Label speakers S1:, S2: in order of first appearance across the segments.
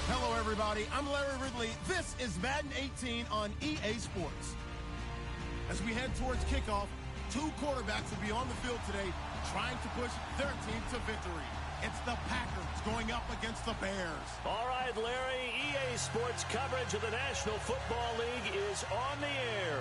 S1: Hello, everybody. I'm Larry Ridley. This is Madden 18 on EA Sports. As we head towards kickoff, two quarterbacks will be on the field today trying to push their team to victory. It's the Packers going up against the Bears.
S2: All right, Larry, EA Sports coverage of the National Football League is on the air.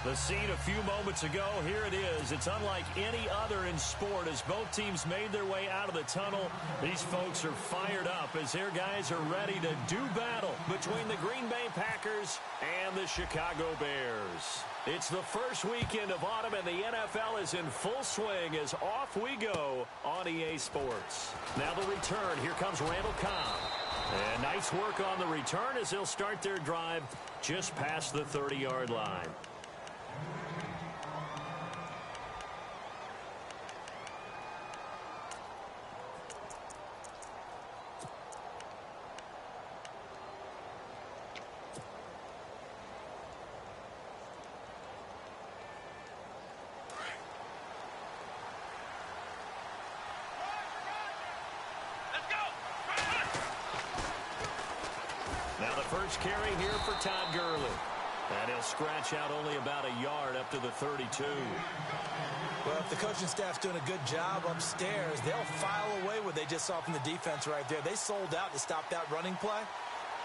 S2: The scene a few moments ago, here it is. It's unlike any other in sport as both teams made their way out of the tunnel. These folks are fired up as their guys are ready to do battle between the Green Bay Packers and the Chicago Bears. It's the first weekend of autumn and the NFL is in full swing as off we go on EA Sports. Now the return. Here comes Randall Cobb. And nice work on the return as they'll start their drive just past the 30-yard line. Now the first carry here for Todd Gurley. And he'll scratch out only about a yard up to the 32.
S3: Well, if the coaching staff's doing a good job upstairs, they'll file away what they just saw from the defense right there. They sold out to stop that running play.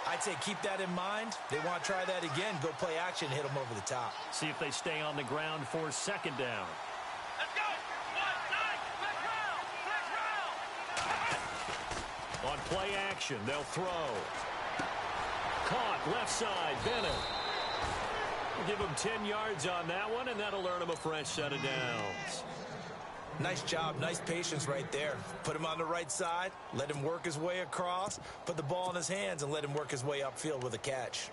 S3: I'd say keep that in mind. They want to try that again. Go play action, hit them over the top.
S2: See if they stay on the ground for second down.
S4: Let's go!
S2: On play action, they'll throw. Caught left side, Bennett. We'll give him 10 yards on that one, and that'll earn him a fresh set of downs.
S3: Nice job, nice patience right there. Put him on the right side, let him work his way across, put the ball in his hands, and let him work his way upfield with a catch.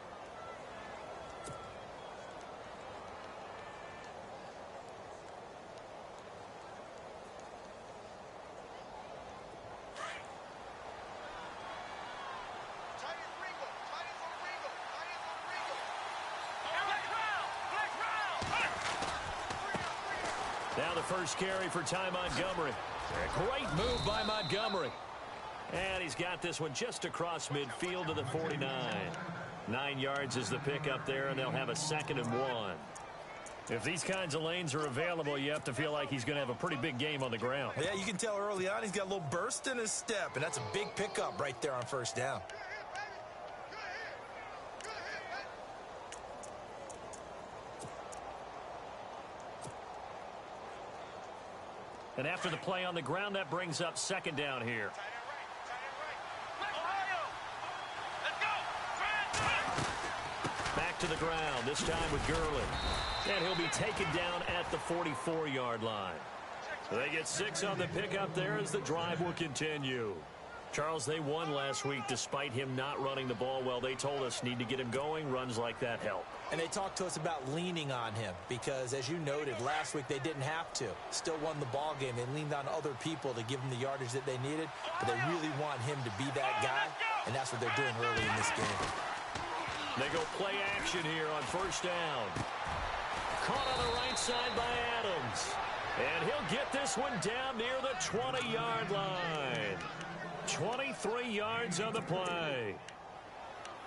S2: Now the first carry for Ty Montgomery. A great move by Montgomery. And he's got this one just across midfield to the 49. 9 yards is the pickup there, and they'll have a 2nd and 1. If these kinds of lanes are available, you have to feel like he's going to have a pretty big game on the ground.
S3: Yeah, you can tell early on he's got a little burst in his step, and that's a big pickup right there on first down.
S2: And after the play on the ground, that brings up second down here. Back to the ground, this time with Gurley. And he'll be taken down at the 44-yard line. So they get 6 on the pickup there as the drive will continue. Charles, they won last week despite him not running the ball well. They told us need to get him going. Runs like that help.
S3: And they talked to us about leaning on him because, as you noted, last week they didn't have to. Still won the ball game. They leaned on other people to give them the yardage that they needed, but they really want him to be that guy, and that's what they're doing early in this game.
S2: They go play action here on first down. Caught on the right side by Adams. And he'll get this one down near the 20-yard line. 23 yards on the play.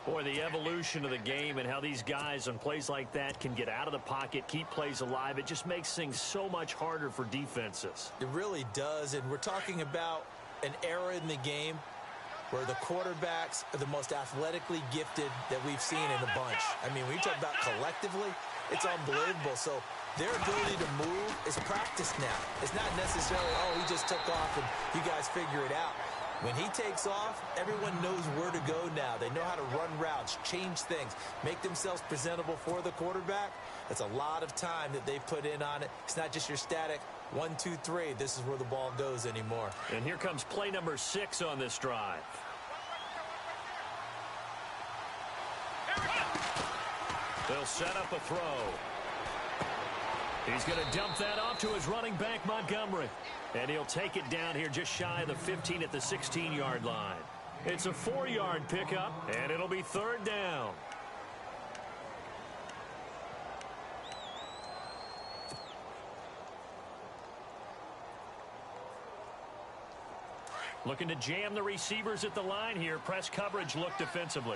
S2: Boy, the evolution of the game and how these guys on plays like that can get out of the pocket, keep plays alive, it just makes things so much harder for defenses.
S3: It really does, and we're talking about an era in the game where the quarterbacks are the most athletically gifted that we've seen in a bunch. I mean, when you talk about collectively, it's unbelievable. So their ability to move is practiced now. It's not necessarily, oh, he just took off and you guys figure it out. When he takes off, everyone knows where to go now. They know how to run routes, change things, make themselves presentable for the quarterback. That's a lot of time that they put in on it. It's not just your static 1, 2, 3. This is where the ball goes anymore.
S2: And here comes play number 6 on this drive. They'll set up a throw. He's going to dump that off to his running back, Montgomery. And he'll take it down here just shy of the 15 at the 16-yard line. It's a 4-yard pickup, and it'll be 3rd down. Looking to jam the receivers at the line here. Press coverage look defensively.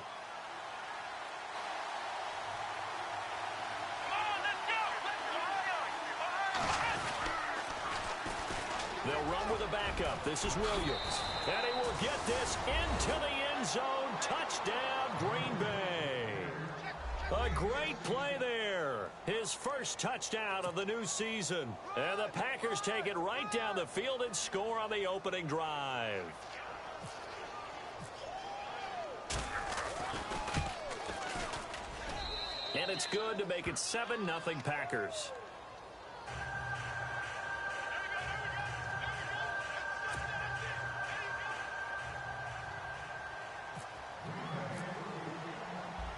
S2: They'll run with a backup. This is Williams. And he will get this into the end zone. Touchdown, Green Bay. A great play there. His first touchdown of the new season. And the Packers take it right down the field and score on the opening drive. And it's good to make it 7-0 Packers.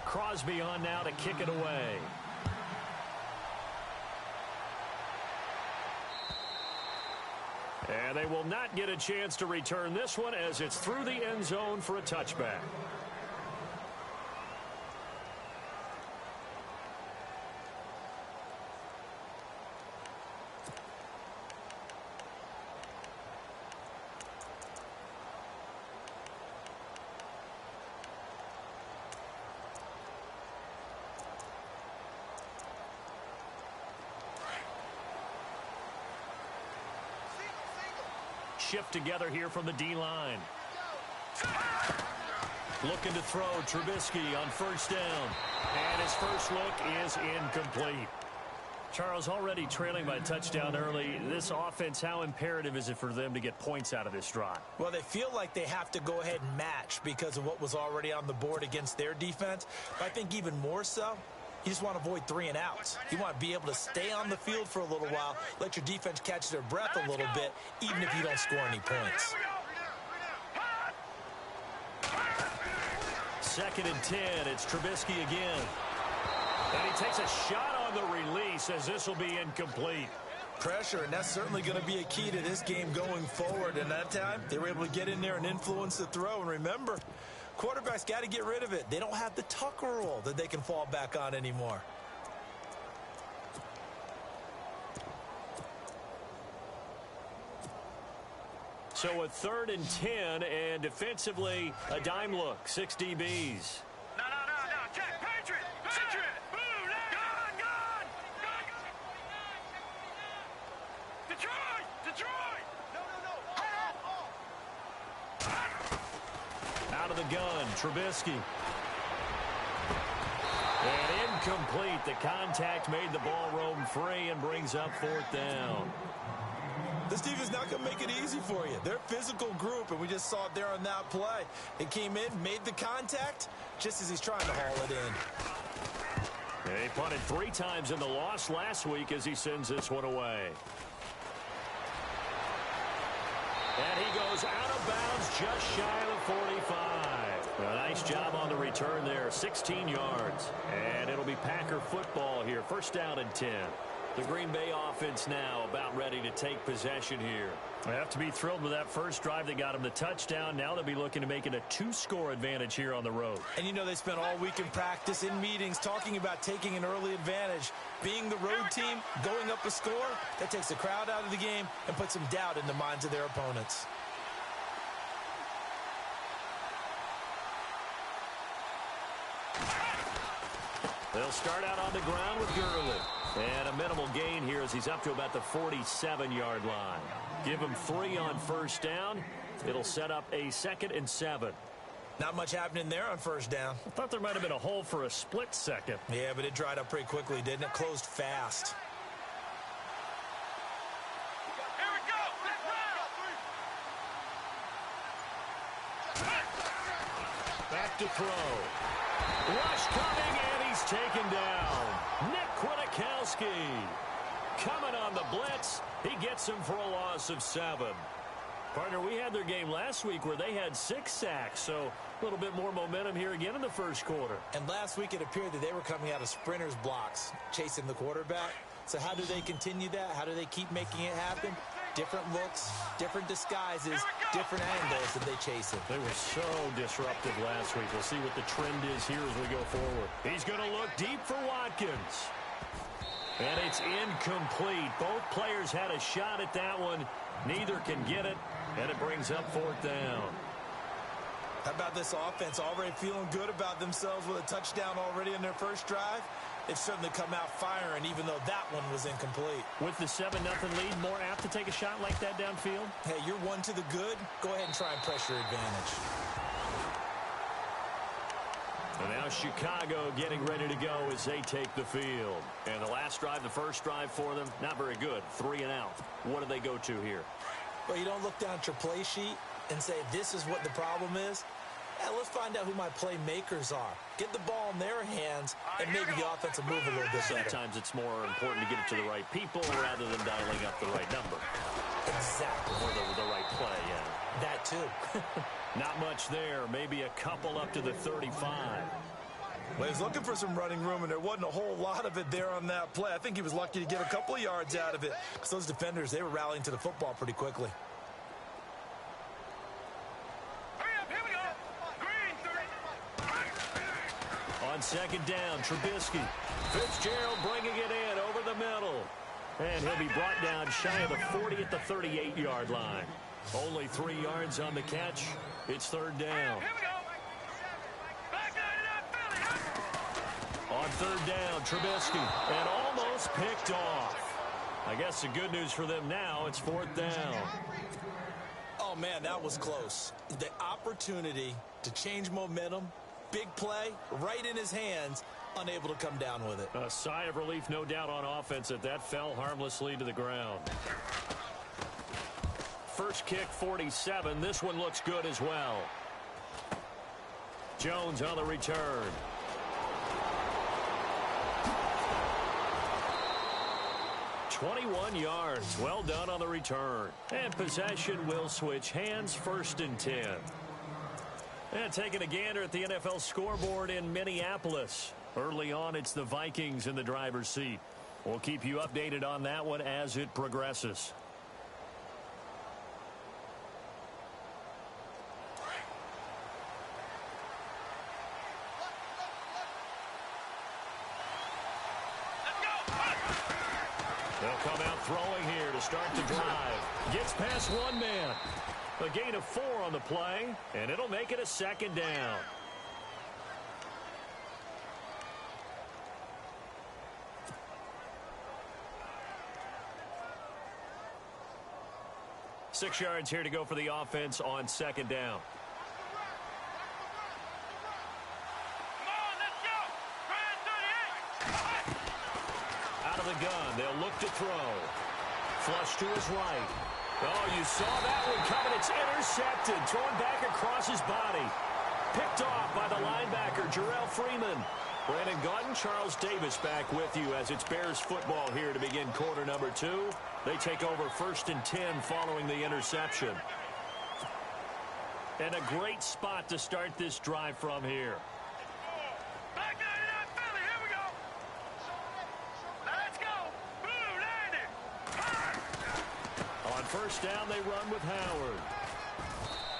S2: Crosby on now to kick it away. And they will not get a chance to return this one as it's through the end zone for a touchback. Shift together here from the D-line. Looking to throw Trubisky on 1st down. And his first look is incomplete. Charles, already trailing by a touchdown early. This offense, how imperative is it for them to get points out of this drive?
S3: Well, they feel like they have to go ahead and match because of what was already on the board against their defense. But I think even more so, you just want to avoid 3 and outs. You want to be able to stay on the field for a little while, let your defense catch their breath a little bit, even if you don't score any points.
S2: 2nd and 10. It's Trubisky again. And he takes a shot on the release as this will be incomplete.
S3: Pressure, and that's certainly going to be a key to this game going forward. And that time, they were able to get in there and influence the throw. And remember, quarterbacks got to get rid of it. They don't have the Tucker rule that they can fall back on anymore.
S2: So a 3rd and 10, and defensively, a dime look. 6 DBs.
S4: No. Check. Patriot. Boom. Gone. Detroit. No.
S2: Out of the gun, Trubisky. And incomplete. The contact made the ball roam free and brings up 4th down.
S3: This defense is not going to make it easy for you. They're a physical group, and we just saw it there on that play. It came in, made the contact, just as he's trying to haul it in.
S2: And he punted 3 times in the loss last week as he sends this one away. And he goes out of bounds just shy of the 45. A nice job on the return there, 16 yards. And it'll be Packer football here, 1st down and 10. The Green Bay offense now about ready to take possession here. They have to be thrilled with that first drive that got them the touchdown. Now they'll be looking to make it a 2-score advantage here on the road.
S3: And you know they spent all week in practice, in meetings, talking about taking an early advantage. Being the road team, going up a score, that takes the crowd out of the game and puts some doubt in the minds of their opponents.
S2: They'll start out on the ground with Gurley. And a minimal gain here as he's up to about the 47-yard line. Give him 3 on 1st down. It'll set up a 2nd and 7.
S3: Not much happening there on 1st down.
S2: I thought there might have been a hole for a split second.
S3: Yeah, but it dried up pretty quickly, didn't it? Closed fast.
S4: Here we go.
S2: Back to throw. Rush coming, and he's taken down. Nick Kwiatkowski coming on the blitz. He gets him for a loss of 7. Partner, we had their game last week where they had 6 sacks, so a little bit more momentum here again in the 1st quarter.
S3: And last week it appeared that they were coming out of sprinters blocks, chasing the quarterback. So how do they continue that? How do they keep making it happen? Different looks, different disguises, different angles that they chase it.
S2: They were so disruptive last week. We'll see what the trend is here as we go forward. He's going to look deep for Watkins. And it's incomplete. Both players had a shot at that one. Neither can get it, and it brings up 4th down.
S3: How about this offense already feeling good about themselves with a touchdown already in their first drive? They've certainly come out firing, even though that one was incomplete.
S2: With the 7-0 lead, more apt to take a shot like that downfield?
S3: Hey, you're one to the good. Go ahead and try and press your advantage.
S2: And now Chicago getting ready to go as they take the field. And the last drive, the first drive for them, not very good. 3 and out. What do they go to here?
S3: Well, you don't look down at your play sheet and say, this is what the problem is. Yeah, let's find out who my playmakers are. Get the ball in their hands, and maybe the offense will move a little bit better.
S2: Sometimes it's more important to get it to the right people rather than dialing up the right number.
S3: Exactly.
S2: Or the right play, yeah.
S3: That too.
S2: Not much there. Maybe a couple up to the 35.
S3: Well, he's looking for some running room, and there wasn't a whole lot of it there on that play. I think he was lucky to get a couple of yards out of it, because those defenders, they were rallying to the football pretty quickly.
S2: On 2nd down, Trubisky. Fitzgerald bringing it in over the middle. And he'll be brought down shy of the 40 at the 38-yard line. Only 3 yards on the catch. It's 3rd down. On 3rd down, Trubisky. And almost picked off. I guess the good news for them now, it's 4th down.
S3: Oh, man, that was close. The opportunity to change momentum, big play, right in his hands, unable to come down with it.
S2: A sigh of relief, no doubt, on offense that fell harmlessly to the ground. First kick, 47. This one looks good as well. Jones on the return. "21 yards. Well done on the return. And possession will switch hands, 1st and 10. And taking a gander at the NFL scoreboard in Minneapolis. Early on, it's the Vikings in the driver's seat. We'll keep you updated on that one as it progresses. They'll come out throwing here to start the drive. Gets past one man. A gain of 4 on the play, and it'll make it a 2nd down. Six yards here to go for the offense on 2nd down. Out of the gun, they'll look to throw. Flush to his right. Oh, you saw that one coming. It's intercepted. Thrown back across his body. Picked off by the linebacker, Jarrell Freeman. Brandon Gaudin, Charles Davis back with you as it's Bears football here to begin quarter number 2. They take over 1st and 10 following the interception. And a great spot to start this drive from here. On 1st down, they run with Howard.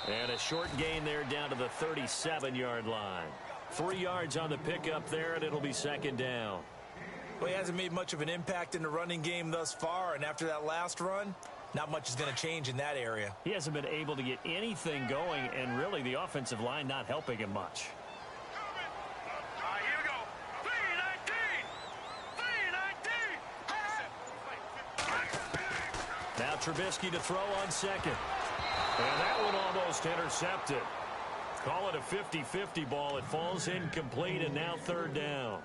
S2: And a short gain there down to the 37-yard line. 3 yards on the pickup there, and it'll be 2nd down.
S3: Well, he hasn't made much of an impact in the running game thus far, and after that last run, not much is going to change in that area.
S2: He hasn't been able to get anything going, and really the offensive line not helping him much.
S4: Here we go. 3-19.
S2: Now Trubisky to throw on 2nd. And that one almost intercepted. Call it a 50-50 ball. It falls incomplete, and now 3rd down.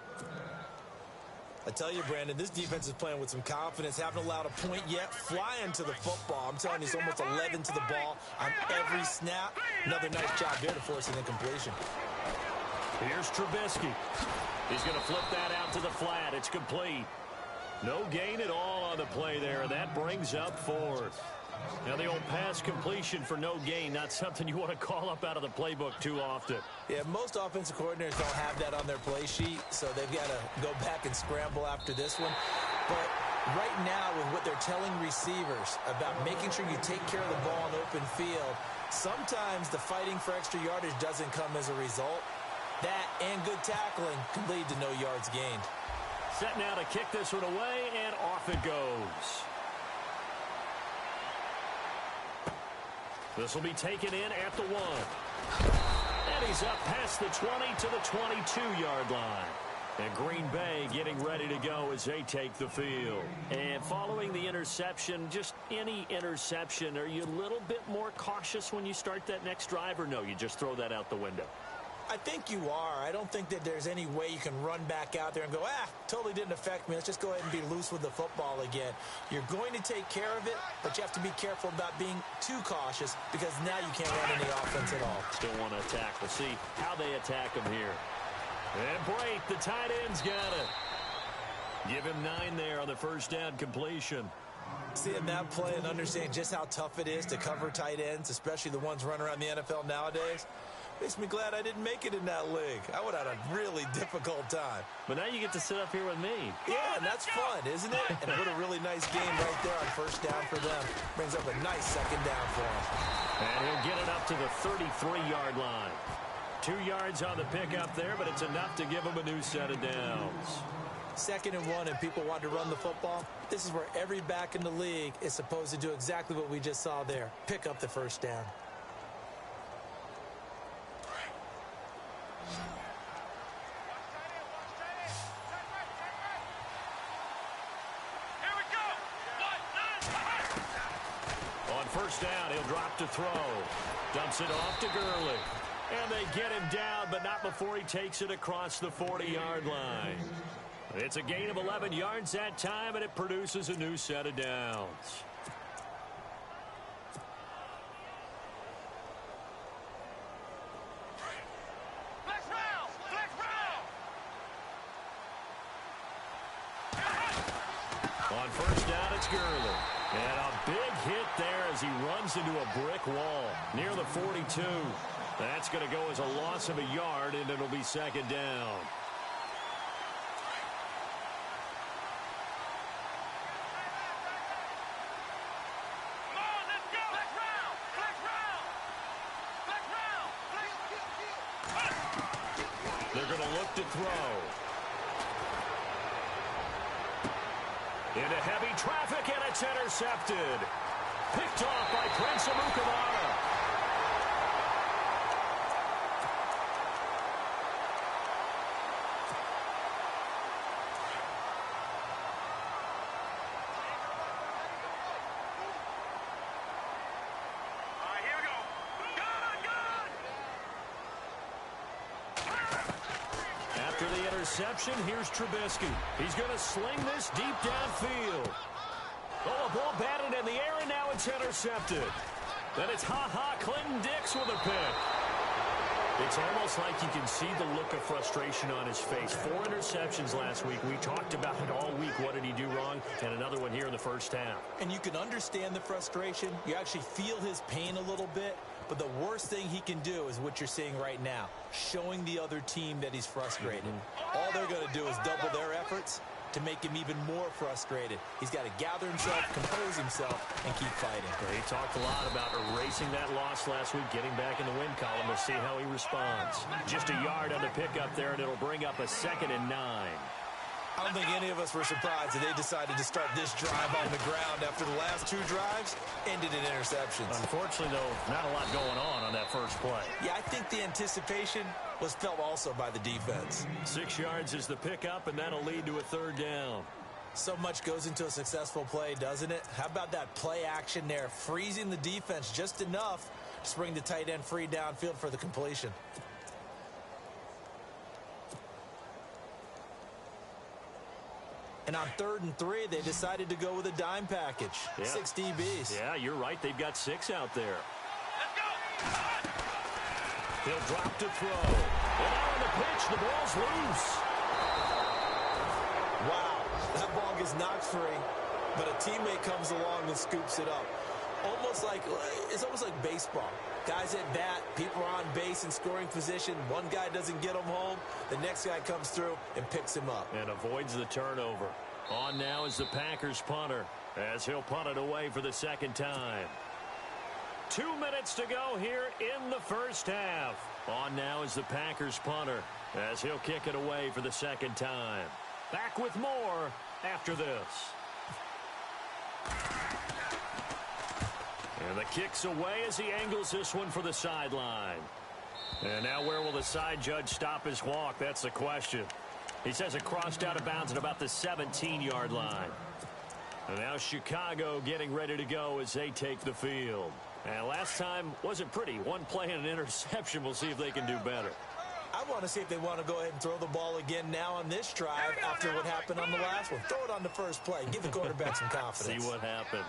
S3: I tell you, Brandon, this defense is playing with some confidence. Haven't allowed a point yet. Flying to the football. I'm telling you, it's almost 11 to the ball on every snap. Another nice job there to force an incompletion.
S2: Here's Trubisky. He's going to flip that out to the flat. It's complete. No gain at all on the play there. That brings up 4th. Now, the old pass completion for no gain, not something you want to call up out of the playbook too often.
S3: Yeah, most offensive coordinators don't have that on their play sheet, so they've got to go back and scramble after this one. But right now with what they're telling receivers about making sure you take care of the ball in open field, sometimes the fighting for extra yardage doesn't come as a result. That and good tackling can lead to no yards gained.
S2: Set now to kick this one away, and off it goes. This will be taken in at the 1. And he's up past the 20 to the 22-yard line. And Green Bay getting ready to go as they take the field. And following the interception, just any interception, are you a little bit more cautious when you start that next drive, or no, you just throw that out the window?
S3: I think you are. I don't think that there's any way you can run back out there and go, totally didn't affect me. Let's just go ahead and be loose with the football again. You're going to take care of it, but you have to be careful about being too cautious because now you can't run any offense at all.
S2: Still want to attack. We'll see how they attack him here. And Brate, the tight end's got it. Give him 9 there on the first down completion.
S3: Seeing that play and understanding just how tough it is to cover tight ends, especially the ones running around the NFL nowadays, makes me glad I didn't make it in that league. I would have had a really difficult time.
S2: But now you get to sit up here with me.
S3: Yeah, and that's fun, isn't it? And what a really nice game right there on first down for them. Brings up a nice second down for them.
S2: And he'll get it up to the 33-yard line. 2 yards on the pickup there, but it's enough to give him a new set of downs.
S3: 2nd and 1, and people want to run the football. This is where every back in the league is supposed to do exactly what we just saw there. Pick up the first down.
S2: On first down, he'll drop to throw. Dumps it off to Gurley. And they get him down, but not before he takes it across the 40-yard line. It's a gain of 11 yards that time, and it produces a new set of downs. On first down, it's Gurley. And a big hit there as he runs into a brick wall near the 42. That's going to go as a loss of a yard, and it'll be 2nd down. They're going to look to throw. Into heavy traffic, and it's intercepted. Picked off by Prince Amukamara. Interception. Here's Trubisky. He's going to sling this deep downfield. Oh, a ball batted in the air, and now it's intercepted. Then it's Clinton-Dix with a pick. It's almost like you can see the look of frustration on his face. 4 interceptions last week. We talked about it all week. What did he do wrong? And another one here in the first half. And you can understand the frustration. You actually feel his pain a little bit. But the worst thing he can do is what you're seeing right now, showing the other team that he's frustrated. All they're going to do is double their efforts to make him even more frustrated. He's got to gather himself, compose himself, and keep fighting. He talked a lot about erasing that loss last week, getting back in the win column. We'll see how he responds. Just a yard on the pickup there, and it'll bring up a 2nd and 9.
S3: I don't think any of us were surprised that they decided to start this drive on the ground after the last 2 drives ended in interceptions.
S2: Unfortunately, though, not a lot going on that first play.
S3: Yeah, I think the anticipation was felt also by the defense.
S2: 6 yards is the pickup, and that'll lead to a 3rd down.
S3: So much goes into a successful play, doesn't it? How about that play action there, freezing the defense just enough to bring the tight end free downfield for the completion. And on 3rd and 3, they decided to go with a dime package. Yeah. 6 DBs.
S2: Yeah, you're right. They've got 6 out there. He'll drop to throw. And out on the pitch, the ball's loose.
S3: Wow, that ball gets knocked free, but a teammate comes along and scoops it up. It's almost like baseball. Guys at bat, people are on base in scoring position. One guy doesn't get him home. The next guy comes through and picks him up.
S2: And avoids the turnover. On now is the Packers punter, as he'll punt it away for the second time. 2 minutes to go here in the first half. On now is the Packers punter, as he'll kick it away for the second time. Back with more after this. And the kick's away as he angles this one for the sideline. And now where will the side judge stop his walk? That's the question. He says it crossed out of bounds at about the 17-yard line. And now Chicago getting ready to go as they take the field. And last time wasn't pretty. One play and an interception. We'll see if they can do better.
S3: I want to see if they want to go ahead and throw the ball again now on this drive after what happened on the last one. Throw it on the first play. Give the quarterback some confidence.
S2: See what happens.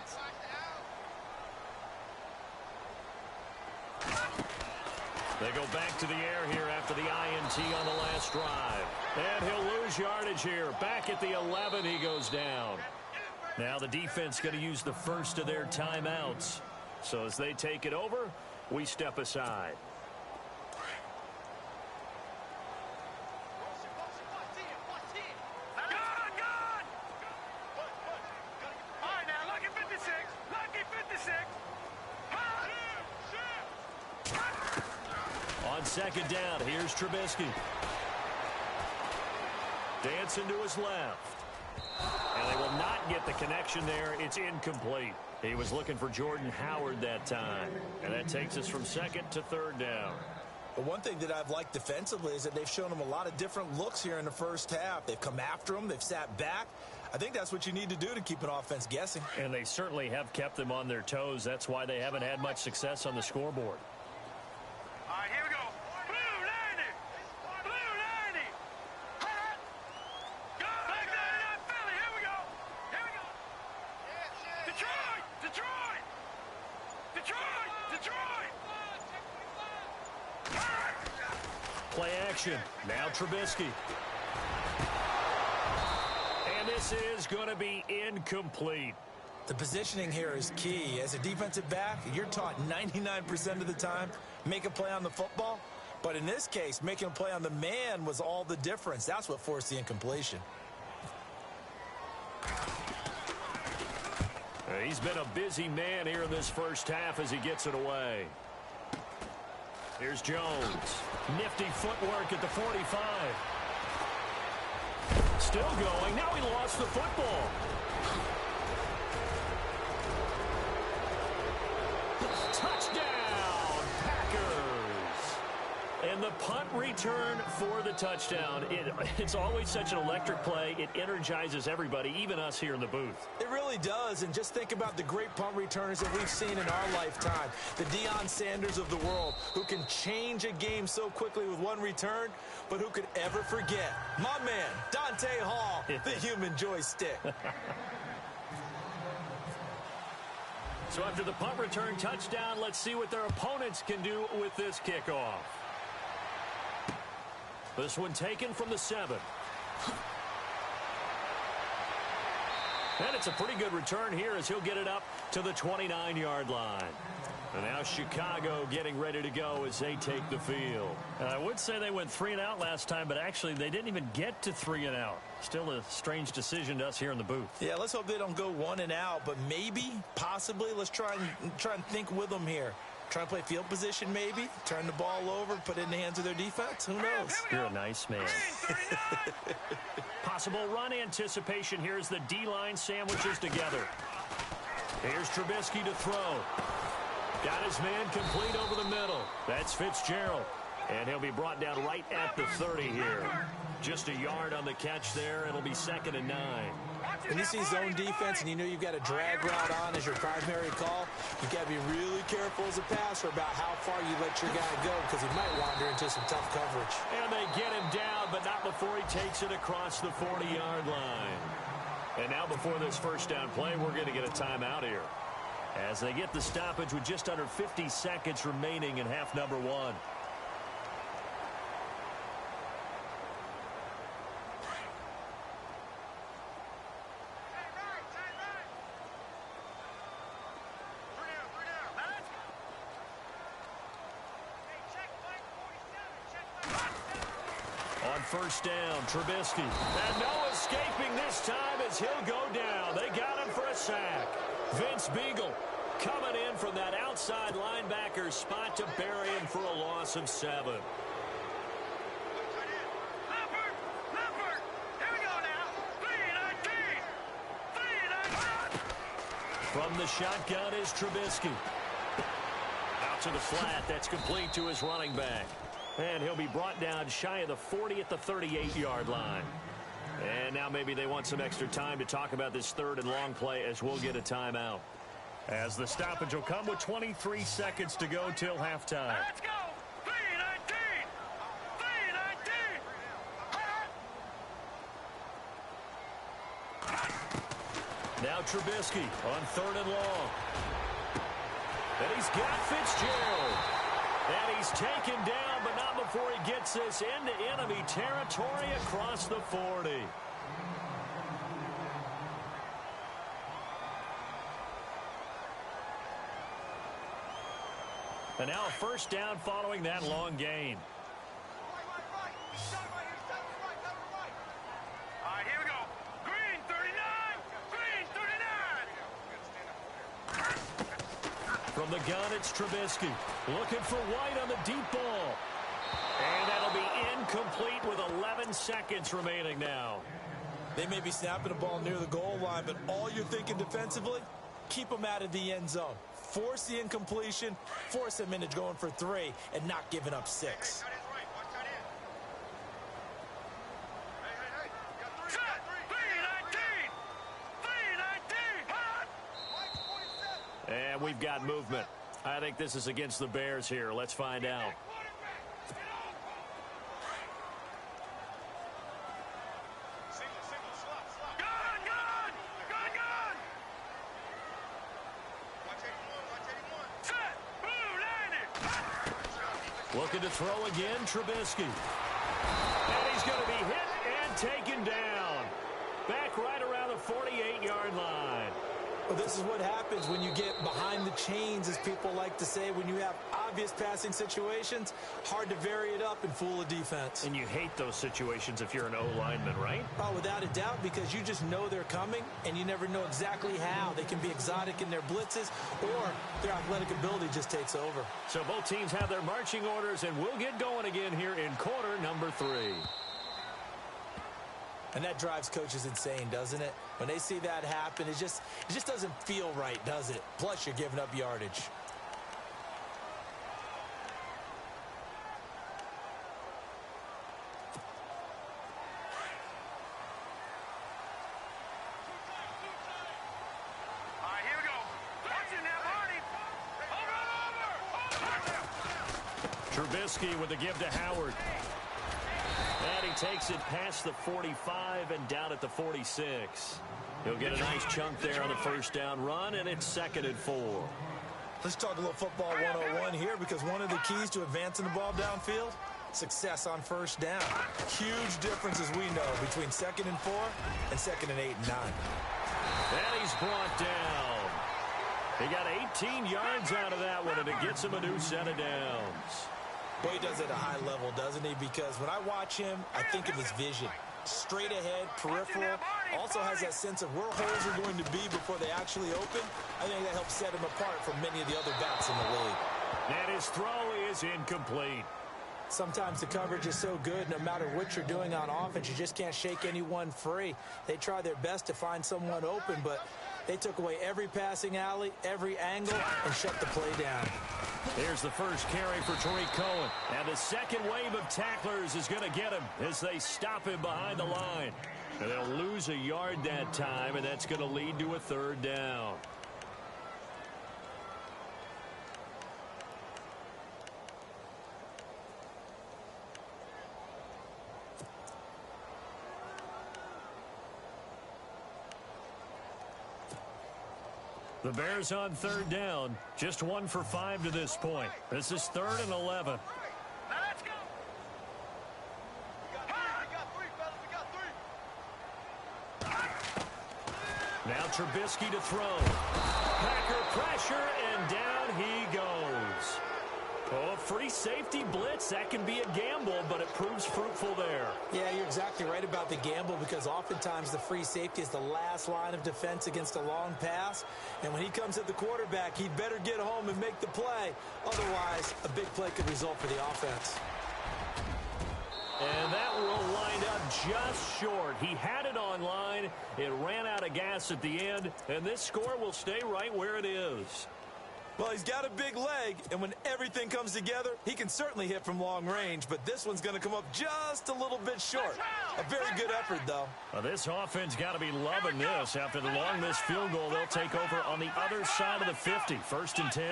S2: They go back to the air here after the INT on the last drive. And he'll lose yardage here. Back at the 11, he goes down. Now the defense going to use the first of their timeouts. So as they take it over, we step aside. On second down, here's Trubisky. Dancing to his left. And they will not get the connection there. It's incomplete. He was looking for Jordan Howard that time. And that takes us from second to third down.
S3: But one thing that I've liked defensively is that they've shown him a lot of different looks here in the first half. They've come after him. They've sat back. I think that's what you need to do to keep an offense guessing.
S2: And they certainly have kept them on their toes. That's why they haven't had much success on the scoreboard.
S4: All right, here we go. Blue 90. Blue 90. Hot. Go. Black 99 Philly. Here we go. Here we go. Detroit. Detroit. Detroit. Detroit.
S2: Play action. Now Trubisky. And this is going to be incomplete.
S3: The positioning here is key. As a defensive back, you're taught 99% of the time, make a play on the football. But in this case, making a play on the man was all the difference. That's what forced the incompletion.
S2: He's been a busy man here in this first half as he gets it away. Here's Jones. Nifty footwork at the 45. Still going. Now he lost the football. Touchdown, Packers. And the punt return for the touchdown. It's always such an electric play. It energizes everybody, even us here in the booth.
S3: It really does, and just think about the great punt returners that we've seen in our lifetime. The Deion Sanders of the world, who can change a game so quickly with one return, but who could ever forget my man, Dante Hall, the human joystick.
S2: So after the punt return touchdown, let's see what their opponents can do with this kickoff. This one taken from the 7. And it's a pretty good return here as he'll get it up to the 29-yard line. And now Chicago getting ready to go as they take the field. I would say they went 3 and out last time, but actually they didn't even get to 3 and out. Still a strange decision to us here in the booth.
S3: Yeah, let's hope they don't go 1 and out, but maybe, possibly, let's try and think with them here. Try and play field position maybe, turn the ball over, put it in the hands of their defense. Who knows?
S2: You're a nice man. Possible run anticipation here as the D-line sandwiches together. Here's Trubisky to throw. Got his man complete over the middle. That's Fitzgerald. And he'll be brought down right at the 30 here. Just a yard on the catch there. It'll be 2nd and 9.
S3: When you see zone defense and you know you've got a drag route on as your primary call, you've got to be really careful as a passer about how far you let your guy go because he might wander into some tough coverage.
S2: And they get him down, but not before he takes it across the 40-yard line. And now before this first down play, we're going to get a timeout here as they get the stoppage with just under 50 seconds remaining in half number 1. first down. Trubisky. And no escaping this time as he'll go down. They got him for a sack. Vince Beagle coming in from that outside linebacker spot to bury him for a loss of 7. From the shotgun is Trubisky. Out to the flat. That's complete to his running back. And he'll be brought down shy of the 40 at the 38-yard line. And now maybe they want some extra time to talk about this third and long play as we'll get a timeout. As the stoppage will come with 23 seconds to go till halftime.
S4: Let's go! 3-19! 3-19!
S2: Now Trubisky on third and long. And he's got Fitzgerald. And he's taken down, but not before he gets this into enemy territory across the 40. And now a first down following that long gain.
S4: All right, here we go. Green 39! Green 39!
S2: From the gun, it's Trubisky. Looking for White on the deep ball. And that'll be incomplete with 11 seconds remaining now.
S3: They may be snapping the ball near the goal line, but all you're thinking defensively, keep them out of the end zone. Force the incompletion, force them into going for 3, and not giving up 6.
S2: And we've got movement. I think this is against the Bears here. Let's find out. Looking to throw again, Trubisky. And he's going to be hit and taken down. Back right around the 48-yard line.
S3: Well, this is what happens when you get behind the chains, as people like to say. When you have obvious passing situations, hard to vary it up and fool a defense.
S2: And you hate those situations if you're an O-lineman, right?
S3: Oh, without a doubt, because you just know they're coming, and you never know exactly how. They can be exotic in their blitzes, or their athletic ability just takes over.
S2: So both teams have their marching orders, and we'll get going again here in quarter number 3.
S3: And that drives coaches insane, doesn't it? When they see that happen, it just doesn't feel right, does it? Plus, you're giving up yardage.
S4: All right, here we go. Watch it now, Marty. Over.
S2: Trubisky with the give to Howard. And he takes it past the 45 and down at the 46. He'll get a nice chunk there on the first down run, and it's 2nd and 4.
S3: Let's talk a little football 101 here, because one of the keys to advancing the ball downfield, success on first down. Huge difference, as we know, between 2nd and 4 and 2nd and 8 and 9.
S2: And he's brought down. He got 18 yards out of that one, and it gets him a new set of downs.
S3: Boy, he does it at a high level, doesn't he? Because when I watch him, I think of his vision. Straight ahead, peripheral. Also has that sense of where holes are going to be before they actually open. I think that helps set him apart from many of the other backs in the league.
S2: And his throw is incomplete.
S3: Sometimes the coverage is so good, no matter what you're doing on offense, you just can't shake anyone free. They try their best to find someone open, but they took away every passing alley, every angle, and shut the play down.
S2: Here's the first carry for Tariq Cohen. And the second wave of tacklers is going to get him as they stop him behind the line. And they'll lose a yard that time, and that's going to lead to a 3rd down. The Bears on 3rd down. Just 1 for 5 to this point. This is 3rd and 11.
S4: Now let's go. We got 3, fellas. We got 3.
S2: Now Trubisky to throw. Packer pressure, and down he goes. Oh, free safety blitz, that can be a gamble, but it proves fruitful there.
S3: Yeah, you're exactly right about the gamble because oftentimes the free safety is the last line of defense against a long pass. And when he comes at the quarterback, he'd better get home and make the play. Otherwise, a big play could result for the offense.
S2: And that will wind up just short. He had it online. It ran out of gas at the end, and this score will stay right where it is.
S3: Well, he's got a big leg, and when everything comes together, he can certainly hit from long range, but this one's going to come up just a little bit short. A very good effort, though.
S2: Well, this offense got to be loving this. After the long missed field goal, they'll take over on the other side of the 50, 1st and 10.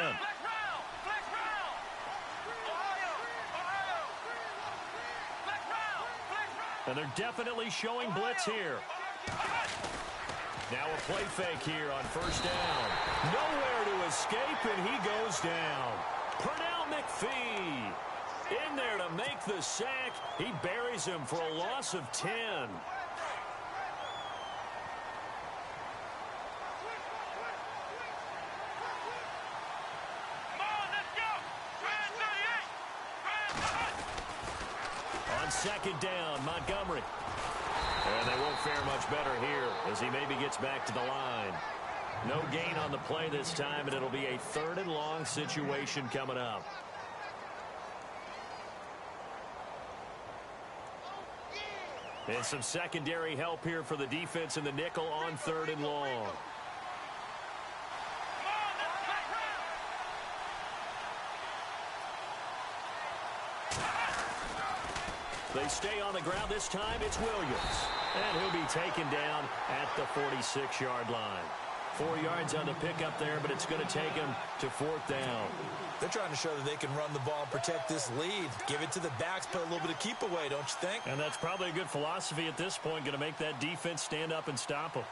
S2: And they're definitely showing blitz here. Now a play fake here on 1st down. Nowhere to escape, and he goes down. Pernell McPhee in there to make the sack. He buries him for a loss of 10. On 2nd down, Montgomery. And they won't fare much better here as he maybe gets back to the line. No gain on the play this time, and it'll be a 3rd and long situation coming up. And some secondary help here for the defense in the nickel on 3rd and long. They stay on the ground this time. It's Williams. And he'll be taken down at the 46-yard line. 4 yards on the pickup there, but it's going to take him to 4th down.
S3: They're trying to show that they can run the ball and protect this lead. Give it to the backs, play a little bit of keep away, don't you think?
S2: And that's probably a good philosophy at this point, going to make that defense stand up and stop them.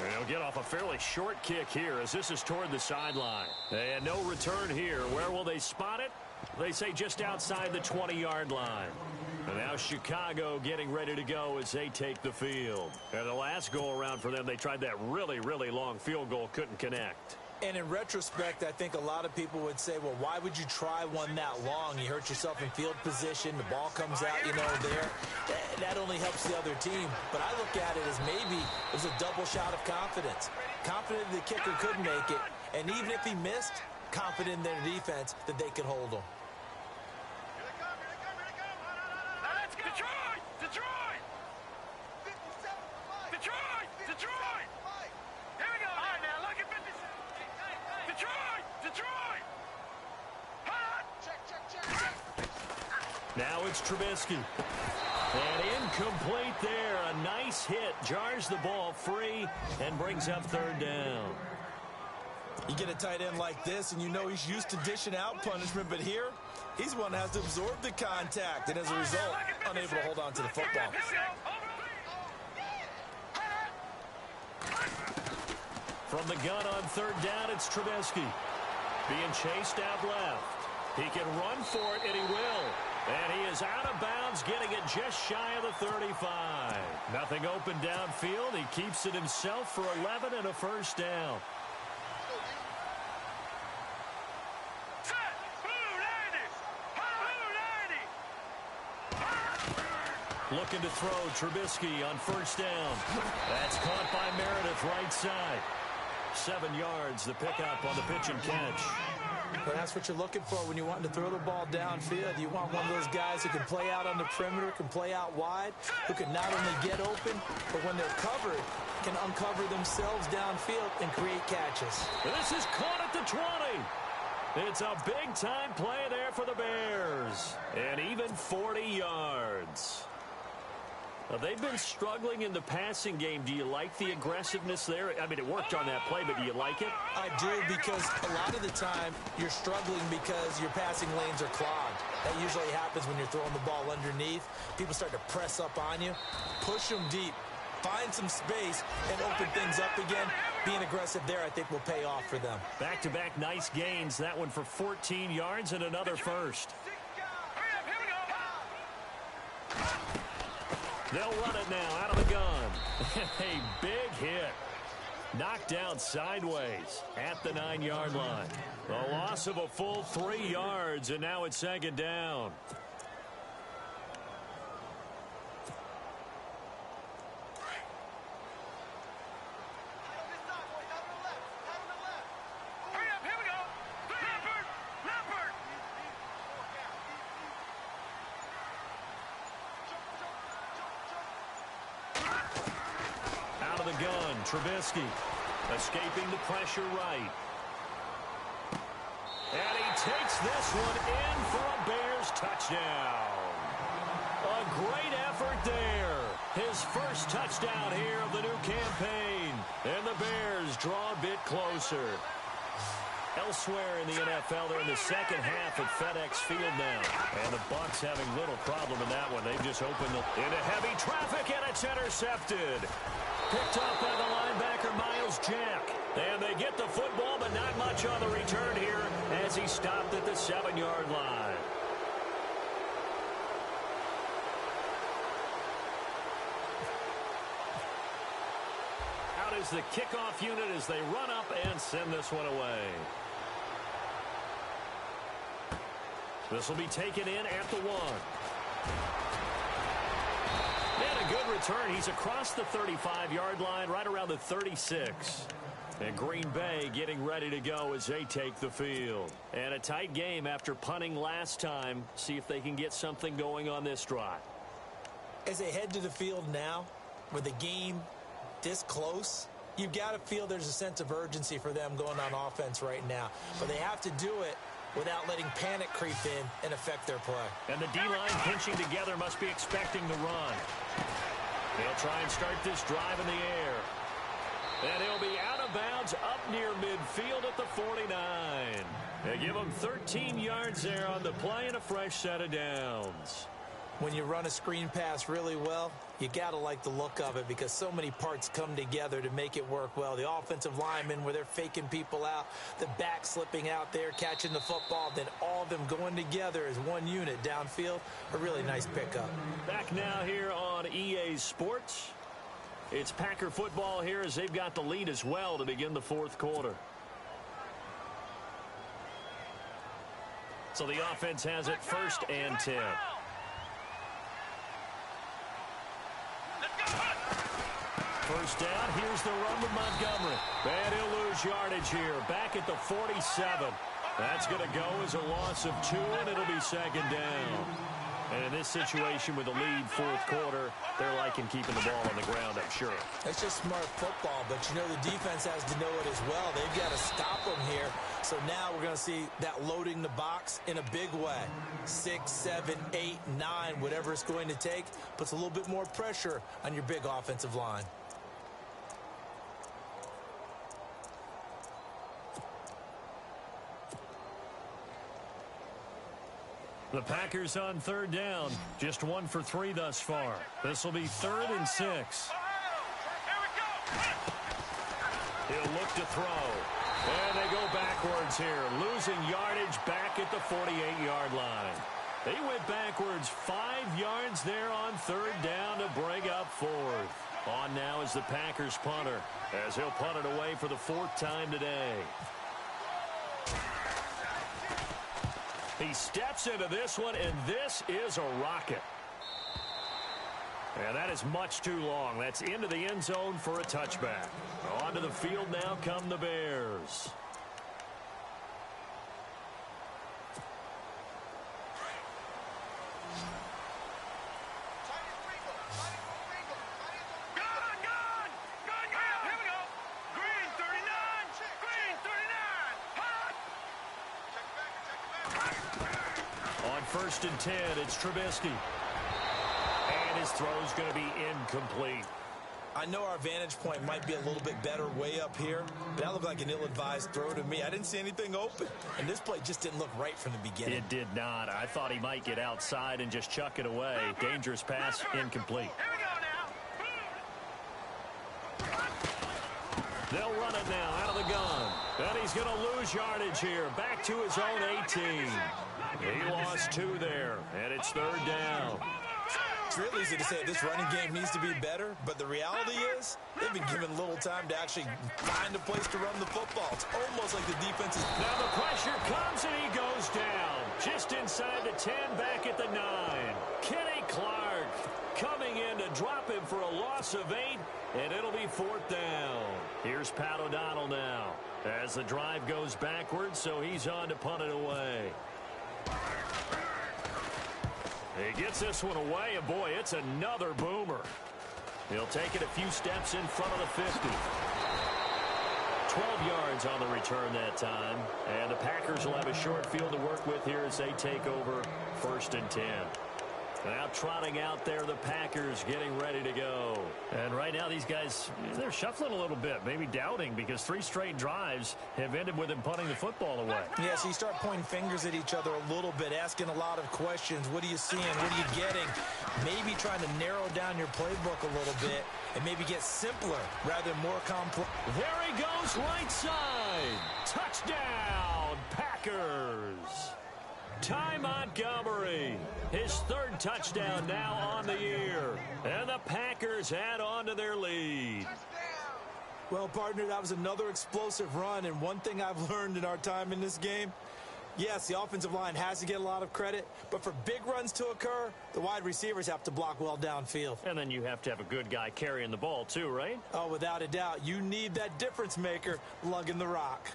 S2: They'll get off a fairly short kick here as this is toward the sideline. And no return here. Where will they spot it? They say just outside the 20-yard line. And now Chicago getting ready to go as they take the field. And the last go-around for them, they tried that really, really long field goal, couldn't connect.
S3: And in retrospect, I think a lot of people would say, well, why would you try one that long? You hurt yourself in field position. The ball comes out, there. That only helps the other team. But I look at it as maybe it was a double shot of confidence. Confident the kicker could make it. And even if he missed, confident in their defense that they could hold him.
S2: Now it's Trubisky. And incomplete there. A nice hit. Jars the ball free and brings up 3rd down.
S3: You get a tight end like this, and you know he's used to dishing out punishment, but here, he's one that has to absorb the contact, and as a result, unable to hold on to the football.
S2: From the gun on 3rd down, it's Trubisky. Being chased out left. He can run for it, and he will. And he is out of bounds, getting it just shy of the 35. Nothing open downfield. He keeps it himself for 11 and a 1st down. Looking to throw, Trubisky on 1st down. That's caught by Meredith, right side. 7 yards, the pickup on the pitch and catch.
S3: But that's what you're looking for when you want to throw the ball downfield. You want one of those guys who can play out on the perimeter, can play out wide, who can not only get open, but when they're covered, can uncover themselves downfield and create catches.
S2: This is caught at the 20. It's a big-time play there for the Bears. And even 40 yards. They've been struggling in the passing game. Do you like the aggressiveness there? I mean, it worked on that play, but do you like it?
S3: I do, because a lot of the time you're struggling because your passing lanes are clogged. That usually happens when you're throwing the ball underneath. People start to press up on you. Push them deep. Find some space and open things up again. Being aggressive there, I think, will pay off for them.
S2: Back-to-back nice gains. That one for 14 yards and another 1st. They'll run it now out of the gun. A big hit. Knocked down sideways at the 9-yard line. A loss of a full 3 yards, and now it's second down. Out of the gun, Trubisky escaping the pressure right. And he takes this one in for a Bears touchdown. A great effort there. His first touchdown here of the new campaign. And the Bears draw a bit closer. Elsewhere in the NFL, they're in the second half at FedEx Field now. And the Bucs having little problem in that one. They've just opened into heavy traffic, and it's intercepted. Picked up by the linebacker, Miles Jack. And they get the football, but not much on the return here as he stopped at the 7-yard line. Out is the kickoff unit as they run up and send this one away. This will be taken in at the 1. And a good return. He's across the 35-yard line, right around the 36. And Green Bay getting ready to go as they take the field. And a tight game after punting last time. See if they can get something going on this drive.
S3: As they head to the field now, with the game this close, you've got to feel there's a sense of urgency for them going on offense right now. But they have to do it without letting panic creep in and affect their play.
S2: And the D-line pinching together must be expecting the run. They'll try and start this drive in the air. And he'll be out of bounds up near midfield at the 49. They give him 13 yards there on the play and a fresh set of downs.
S3: When you run a screen pass really well, you got to like the look of it because so many parts come together to make it work well. The offensive linemen where they're faking people out, the back slipping out there, catching the football, then all of them going together as one unit downfield. A really nice pickup.
S2: Back now here on EA Sports. It's Packer football here as they've got the lead as well to begin the fourth quarter. So the offense has it 1st and 10. First down, here's the run with Montgomery. And he'll lose yardage here, back at the 47. That's going to go as a loss of 2, and it'll be second down. And in this situation with the lead fourth quarter, they're liking keeping the ball on the ground, I'm sure.
S3: It's just smart football, but you know the defense has to know it as well. They've got to stop them here. So now we're going to see that loading the box in a big way. 6, 7, 8, 9, whatever it's going to take, puts a little bit more pressure on your big offensive line.
S2: The Packers on 3rd down. Just 1 for 3 thus far. This will be 3rd and 6. He'll look to throw. And they go backwards here. Losing yardage back at the 48-yard line. They went backwards 5 yards there on 3rd down to bring up 4th. On now is the Packers punter as he'll punt it away for the 4th time today. He steps into this one, and this is a rocket. And that is much too long. That's into the end zone for a touchback. Onto the field now come the Bears. On 1st and 10, it's Trubisky. And his throw's going to be incomplete.
S3: I know our vantage point might be a little bit better way up here, but that looked like an ill-advised throw to me. I didn't see anything open, and this play just didn't look right from the beginning.
S2: It did not. I thought he might get outside and just chuck it away. Dangerous pass, incomplete. They'll run it now out of the gun. And he's going to lose yardage here. Back to his own 18. He lost 2 there, and it's 3rd down.
S3: It's real easy to say this running game needs to be better, but the reality is they've been given little time to actually find a place to run the football. It's almost like the defense is...
S2: Now the pressure comes and he goes down. Just inside the 10, back at the 9. Kenny Clark coming in to drop him for a loss of 8, and it'll be 4th down. Here's Pat O'Donnell now as the drive goes backwards, so he's on to punt it away. He gets this one away, and boy, it's another boomer. He'll take it a few steps in front of the 50. 12 yards on the return that time. And the Packers will have a short field to work with here as they take over 1st and 10. Now trotting out there, the Packers getting ready to go. And right now these guys, they're shuffling a little bit, maybe doubting, because 3 straight drives have ended with them punting the football away.
S3: Yeah, so you start pointing fingers at each other a little bit, asking a lot of questions. What are you seeing? What are you getting? Maybe trying to narrow down your playbook a little bit and maybe get simpler rather than more complex.
S2: There he goes, right side. Touchdown, Packers. Ty Montgomery, his 3rd touchdown now on the year. And the Packers add on to their lead.
S3: Well, partner, that was another explosive run, and one thing I've learned in our time in this game, yes, the offensive line has to get a lot of credit, but for big runs to occur, the wide receivers have to block well downfield.
S2: And then you have to have a good guy carrying the ball too, right?
S3: Oh, without a doubt. You need that difference maker lugging the rock.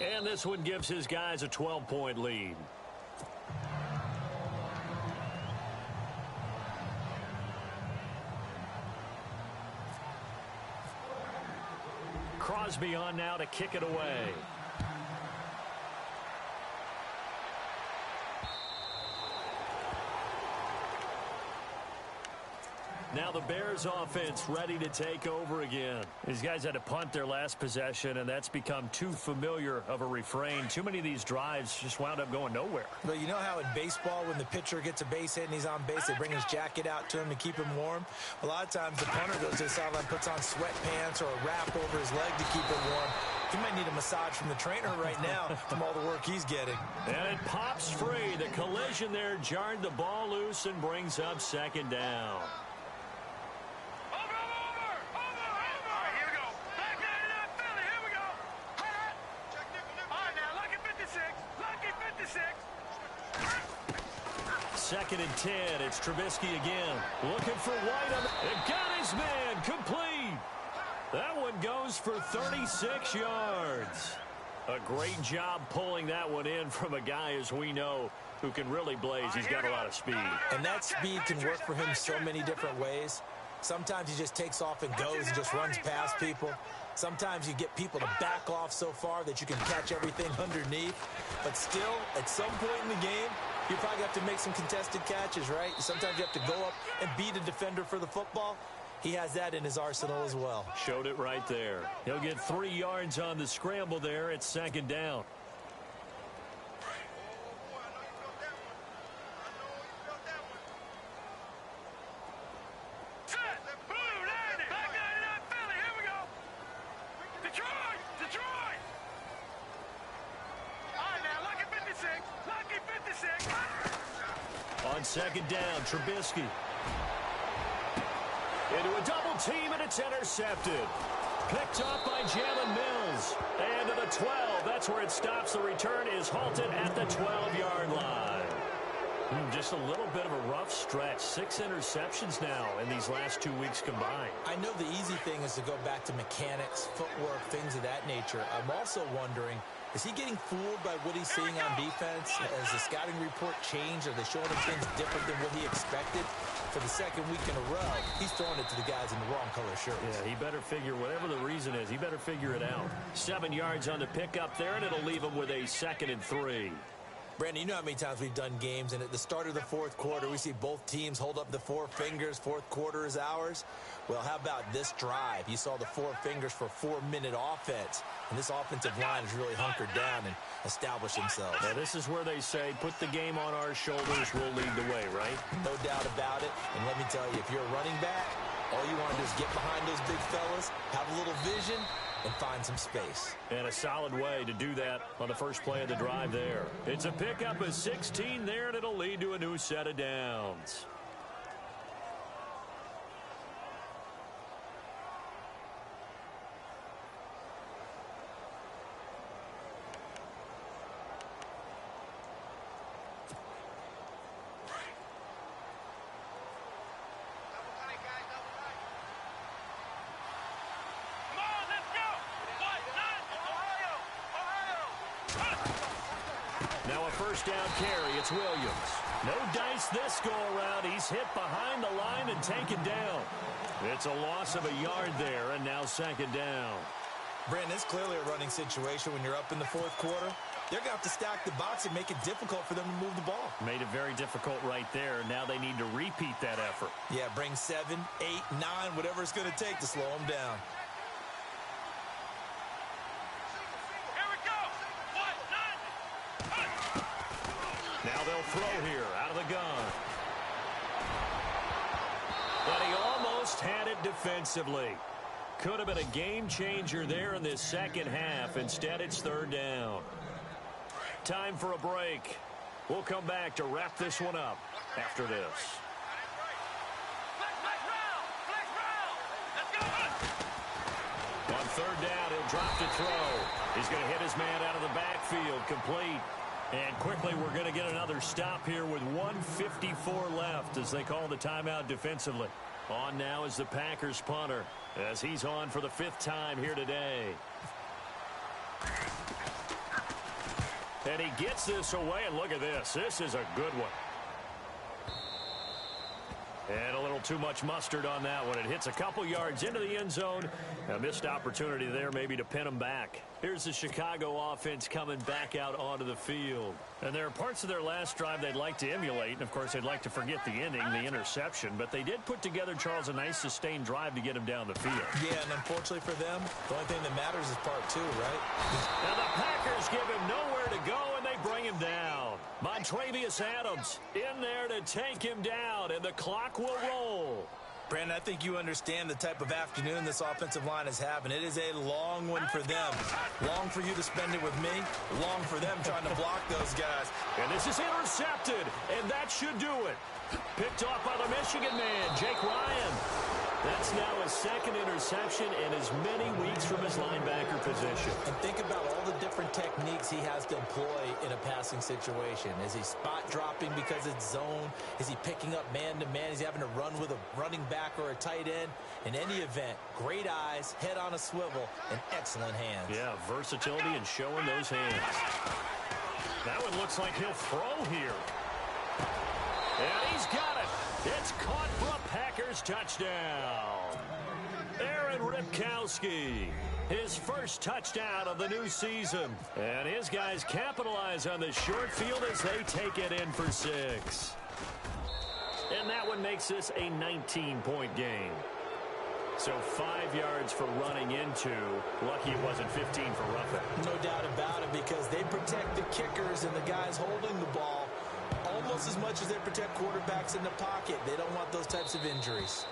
S2: And this one gives his guys a 12-point lead. Crosby on now to kick it away. Now the Bears offense ready to take over again. These guys had to punt their last possession, and that's become too familiar of a refrain. Too many of these drives just wound up going nowhere.
S3: But you know how in baseball, when the pitcher gets a base hit and he's on base, they bring his jacket out to him to keep him warm? A lot of times the punter goes to the sideline, puts on sweatpants or a wrap over his leg to keep him warm. He might need a massage from the trainer right now from all the work he's getting.
S2: And it pops free. The collision there jarred the ball loose and brings up 2nd down. Second and 10. It's Trubisky again. Looking for White. It got his man. Complete. That one goes for 36 yards. A great job pulling that one in from a guy, as we know, who can really blaze. He's got a lot of speed.
S3: And that speed can work for him so many different ways. Sometimes he just takes off and goes and just runs past people. Sometimes you get people to back off so far that you can catch everything underneath. But still, at some point in the game, you probably have to make some contested catches, right? Sometimes you have to go up and beat a defender for the football. He has that in his arsenal as well.
S2: Showed it right there. He'll get 3 yards on the scramble there at 2nd down. On 2nd down, Trubisky. Into a double team, and it's intercepted. Picked off by Jalen Mills. And to the 12. That's where it stops. The return is halted at the 12-yard line. Just a little bit of a rough stretch. 6 interceptions now in these last 2 weeks combined.
S3: I know the easy thing is to go back to mechanics, footwork, things of that nature. I'm also wondering, is he getting fooled by what he's seeing on defense? Has the scouting report changed? Are they showing him things different than what he expected? For the 2nd week in a row, he's throwing it to the guys in the wrong color shirts.
S2: Yeah, he better figure, whatever the reason is, he better figure it out. 7 yards on the pickup there, and it'll leave him with a 2nd and 3.
S3: Brandon, you know how many times we've done games, and at the start of the 4th quarter, we see both teams hold up the 4 fingers, 4th quarter is ours. Well, how about this drive? You saw the 4 fingers for 4-minute offense, and this offensive line has really hunkered down and established themselves.
S2: Now, this is where they say, put the game on our shoulders, we'll lead the way, right?
S3: No doubt about it, and let me tell you, if you're a running back, all you want to do is get behind those big fellas, have a little vision, and find some space.
S2: And a solid way to do that on the first play of the drive there. It's a pickup of 16 there, and it'll lead to a new set of downs. Now a first down carry. It's Williams. No dice this go-around. He's hit behind the line and taken down. It's a loss of a yard there, and now second down.
S3: Brandon, it's clearly a running situation when you're up in the fourth quarter. They're going to have to stack the box and make it difficult for them to move the ball.
S2: Made it very difficult right there. Now they need to repeat that effort.
S3: Yeah, bring 7, 8, 9, whatever it's going to take to slow them down.
S2: Now they'll throw here out of the gun. But he almost had it defensively. Could have been a game changer there in this second half. Instead, it's third down. Time for a break. We'll come back to wrap this one up after this. On third down, he'll drop to throw. He's going to hit his man out of the backfield, complete. And quickly, we're going to get another stop here with 1:54 left as they call the timeout defensively. On now is the Packers punter as he's on for the 5th time here today. And he gets this away, and look at this. This is a good one. And a little too much mustard on that one. It hits a couple yards into the end zone. A missed opportunity there maybe to pin him back. Here's the Chicago offense coming back out onto the field. And there are parts of their last drive they'd like to emulate. And, of course, they'd like to forget the ending, the interception. But they did put together, Charles, a nice sustained drive to get him down the field.
S3: Yeah, and unfortunately for them, the only thing that matters is part 2, right?
S2: Now the Packers give him nowhere to go, and they bring him down. Montravius Adams in there to take him down, and the clock will roll.
S3: Brandon, I think you understand the type of afternoon this offensive line is having. It is a long one for them. Long for you to spend it with me. Long for them trying to block those guys.
S2: And this is intercepted, and that should do it. Picked off by the Michigan man, Jake Ryan. That's now his 2nd interception in as many weeks from his linebacker position.
S3: And think about all the different techniques he has to employ in a passing situation. Is he spot dropping because it's zone? Is he picking up man-to-man? Is he having to run with a running back or a tight end? In any event, great eyes, head on a swivel, and excellent hands.
S2: Yeah, versatility and showing those hands. That one looks like he'll throw here. And he's got it. It's caught for a Packers touchdown. Aaron Ripkowski, his first touchdown of the new season. And his guys capitalize on the short field as they take it in for 6. And that one makes this a 19-point game. So 5 yards for running into. Lucky it wasn't 15 for roughing.
S3: No doubt about it, because they protect the kickers and the guys holding the ball almost as much as they protect quarterbacks in the pocket. They don't want those types of injuries.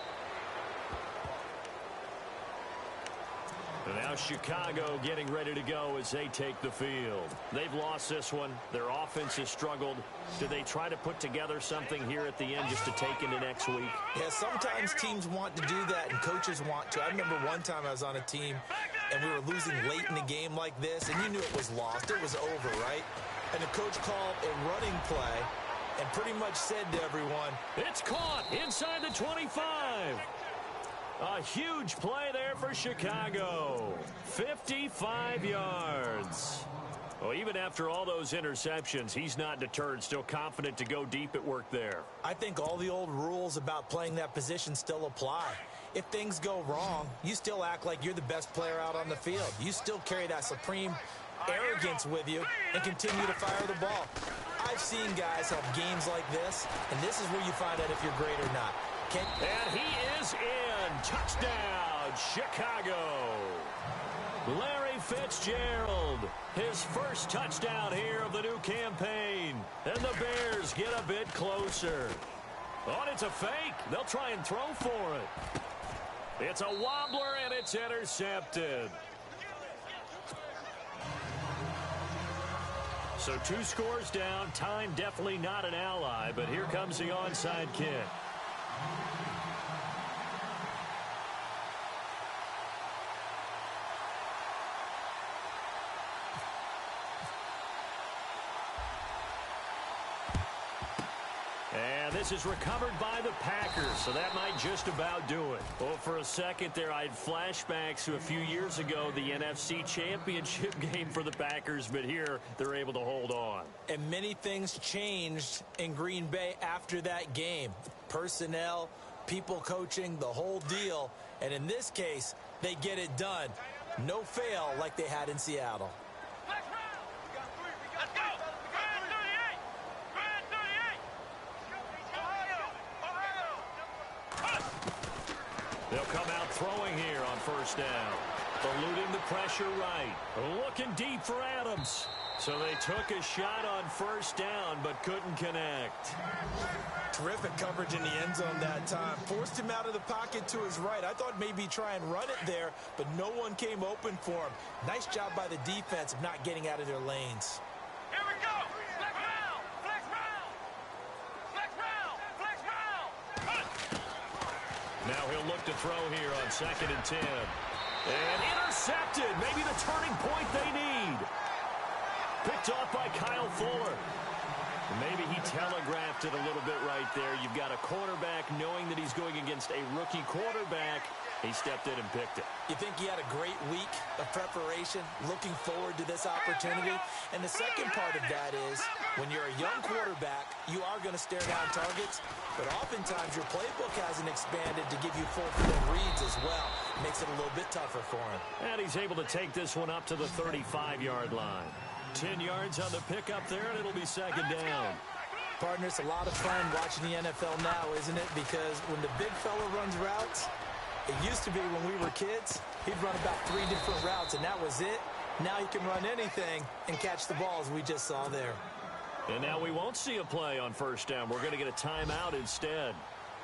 S2: And now Chicago getting ready to go as they take the field. They've lost this one. Their offense has struggled. Do they try to put together something here at the end just to take into next week?
S3: Yeah, sometimes teams want to do that and coaches want to. I remember one time I was on a team and we were losing late in a game like this, and you knew it was lost. It was over, right? And the coach called a running play and pretty much said to everyone,
S2: it's caught inside the 25. A huge play there for Chicago. 55 yards. Well, even after all those interceptions, he's not deterred, still confident to go deep at work there.
S3: I think all the old rules about playing that position still apply. If things go wrong, you still act like you're the best player out on the field. You still carry that supreme arrogance with you and continue to fire the ball. I've seen guys have games like this, and this is where you find out if you're great or not.
S2: And he is in. Touchdown, Chicago. Larry Fitzgerald, his first touchdown here of the new campaign. And the Bears get a bit closer. Oh, and it's a fake. They'll try and throw for it. It's a wobbler, and it's intercepted. So 2 scores down. Time definitely not an ally, but here comes the onside kick. And this is recovered by the Packers, so that might just about do it. Well, for a second there, I had flashbacks to a few years ago, the NFC Championship game for the Packers, but here they're able to hold on.
S3: And many things changed in Green Bay after that game. Personnel, people coaching, the whole deal. And in this case, they get it done. No fail like they had in Seattle.
S4: Let's go!
S2: They'll come out throwing here on first down. Eluding the pressure right. Looking deep for Adams. So they took a shot on first down, but couldn't connect.
S3: Terrific coverage in the end zone that time. Forced him out of the pocket to his right. I thought maybe try and run it there, but no one came open for him. Nice job by the defense of not getting out of their lanes.
S4: Here we go! Flex round! Flex round! Flex round! Flex round!
S2: Now he'll look to throw here on 2nd and 10. And intercepted. Maybe the turning point they need. Picked off by Kyle Fuller. Maybe he telegraphed it a little bit right there. You've got a quarterback knowing that he's going against a rookie quarterback. He stepped in and picked it.
S3: You think he had a great week of preparation, looking forward to this opportunity? And the second part of that is, when you're a young quarterback, you are going to stare down targets, but oftentimes your playbook hasn't expanded to give you full-field reads as well. Makes it a little bit tougher for him.
S2: And he's able to take this one up to the 35-yard line. 10 yards on the pickup there, and it'll be 2nd down.
S3: Partner, it's a lot of fun watching the NFL now, isn't it? Because when the big fella runs routes, it used to be when we were kids, he'd run about 3 different routes, and that was it. Now he can run anything and catch the ball, as we just saw there.
S2: And now we won't see a play on first down. We're going to get a timeout instead,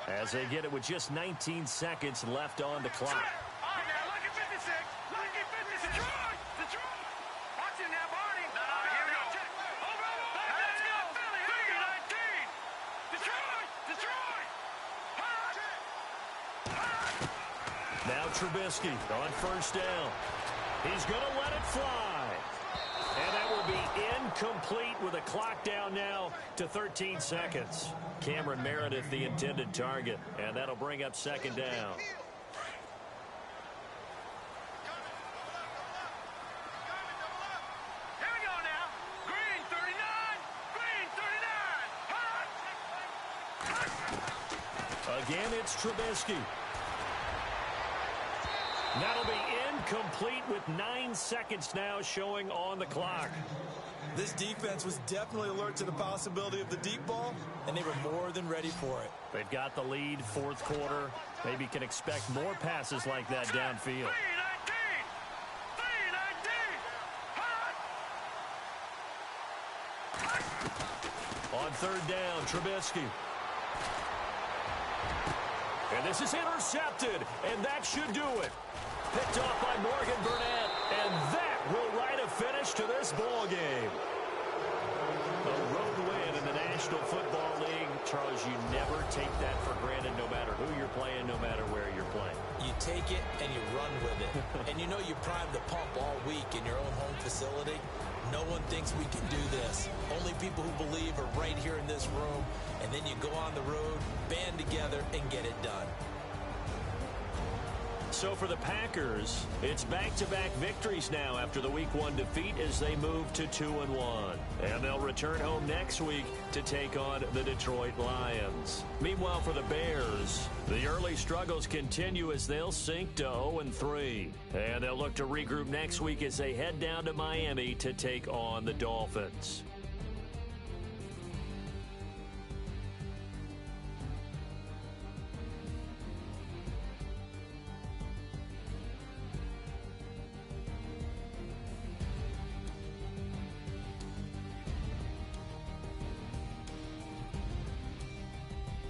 S2: as they get it with just 19 seconds left on the clock.
S4: All right, now, look at 56. Look at 56. Detroit! Detroit! Watch it now, Barney. All right, here we go. Over. Let's go. Philly, 19. Detroit! Detroit!
S2: Now Trubisky on first down. He's going to let it fly. And that will be incomplete with a clock down now to 13 seconds. Cameron Meredith, the intended target. And that'll bring up 2nd down.
S4: Here we go now. Green 39. Green 39.
S2: Again, it's Trubisky. That'll be incomplete with 9 seconds now showing on the clock.
S3: This defense was definitely alert to the possibility of the deep ball, and they were more than ready for it.
S2: They've got the lead, 4th quarter. Maybe can expect more passes like that downfield.
S4: 319. 319.
S2: On 3rd down, Trubisky. And this is intercepted, and that should do it. Picked off by Morgan Burnett, and that will write a finish to this ball game. A road win in the National Football League. Charles, you never take that for granted no matter who you're playing, no matter where you're playing.
S3: You take it and you run with it. And you know you primed the pump all week in your own home facility. No one thinks we can do this. Only people who believe are right here in this room. And then you go on the road, band together, and get it done.
S2: So for the Packers, it's back-to-back victories now after the Week 1 defeat as they move to 2-1. And they'll return home next week to take on the Detroit Lions. Meanwhile, for the Bears, the early struggles continue as they'll sink to 0-3. And they'll look to regroup next week as they head down to Miami to take on the Dolphins.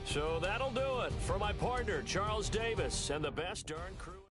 S2: So that'll do it for my partner, Charles Davis, and the best darn crew.